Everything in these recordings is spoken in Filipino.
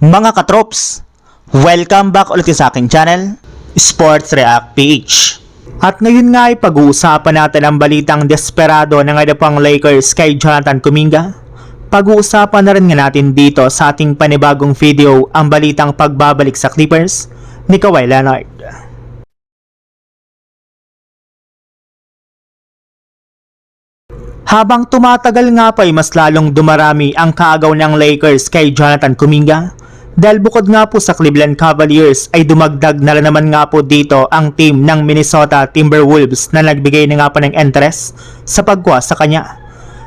Mga katrops, welcome back ulit sa aking channel, Sports React PH. At ngayon nga ay pag-uusapan natin ang balitang desperado ng pang Lakers kay Jonathan Kuminga. Pag-uusapan na rin nga natin dito sa ating panibagong video ang balitang pagbabalik sa Clippers ni Kawhi Leonard. Habang tumatagal nga pa ay mas lalong dumarami ang kaagaw ng Lakers kay Jonathan Kuminga. Dahil bukod nga po sa Cleveland Cavaliers ay dumagdag na rin naman nga po dito ang team ng Minnesota Timberwolves na nagbigay na nga po ng interest sa pagkuha sa kanya.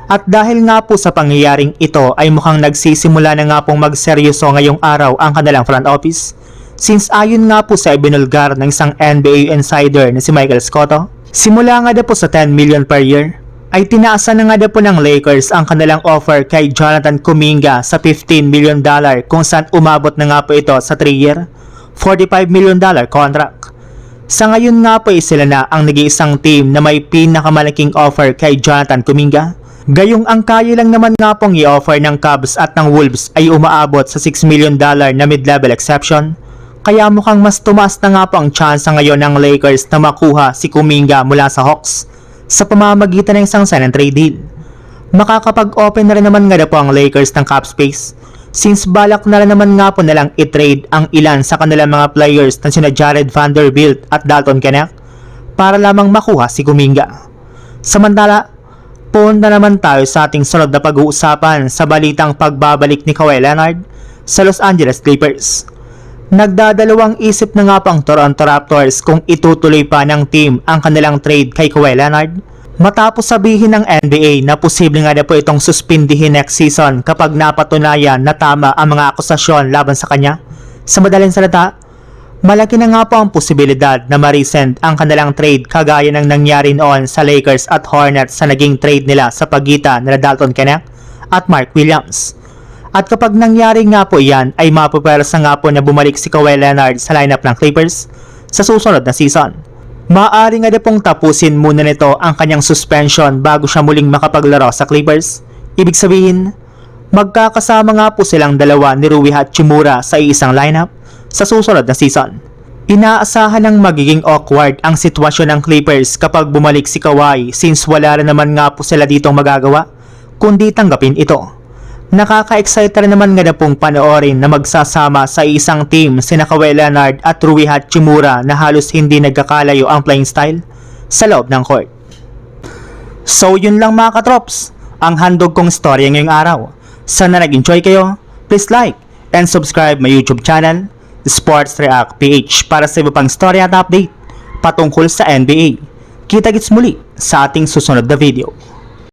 At dahil nga po sa pangyayaring ito ay mukhang nagsisimula na nga pong magseryoso ngayong araw ang kanilang front office. Since ayon nga po sa ibinulgar ng isang NBA insider na si Michael Scotto, simula nga na po sa 10 million per year, ay tinaasan na nga na po ng Lakers ang kanilang offer kay Jonathan Kuminga sa $15 million kung saan umabot na nga po ito sa 3-year, $45 million contract. Sa ngayon nga po sila na ang nag-iisang team na may pinakamalaking offer kay Jonathan Kuminga. Gayong ang kaya lang naman nga pong i-offer ng Cavs at ng Wolves ay umaabot sa $6 million na mid-level exception. Kaya mukhang mas tumaas na nga po ang chance ngayon ng Lakers na makuha si Kuminga mula sa Hawks sa pamamagitan ng isang sign and trade deal. Makakapag-open na rin naman nga po ang Lakers ng cap space since balak na rin naman nga po nalang i-trade ang ilan sa kanilang mga players na sina Jared Vanderbilt at Dalton Knecht para lamang makuha si Kuminga. Samantala, punta naman tayo sa ating sunod na pag-uusapan sa balitang pagbabalik ni Kawhi Leonard sa Los Angeles Clippers. Nagdadalawang isip na nga pang Toronto Raptors kung itutuloy pa ng team ang kanilang trade kay Kawhi Leonard matapos sabihin ng NBA na posible nga na po itong suspindihin next season kapag napatunayan na tama ang mga akusasyon laban sa kanya. Sa madaling salita, malaki na nga po ang posibilidad na ma-resend ang kanilang trade kagaya ng nangyari noon sa Lakers at Hornets sa naging trade nila sa pagitan nila Dalton Knecht at Mark Williams. At kapag nangyari nga po yan ay mapupersa nga po na bumalik si Kawhi Leonard sa lineup ng Clippers sa susunod na season. Maaari nga na pong tapusin muna nito ang kanyang suspension bago siya muling makapaglaro sa Clippers. Ibig sabihin, magkakasama nga po silang dalawa ni Rui Hachimura sa isang lineup sa susunod na season. Inaasahan ng magiging awkward ang sitwasyon ng Clippers kapag bumalik si Kawhi since wala rin naman nga po sila ditong magagawa kundi tanggapin ito. Nakaka-excite rin naman nga na pong panoorin na magsasama sa isang team sina Kawhi Leonard at Rui Hachimura na halos hindi nagkakalayo ang playing style sa loob ng court. So yun lang mga katrops, ang handog kong storya ngayong araw. Sana nag-enjoy kayo, please like and subscribe my YouTube channel, Sports React PH para sa iba pang storya at update patungkol sa NBA. Kita-kits muli sa ating susunod na video.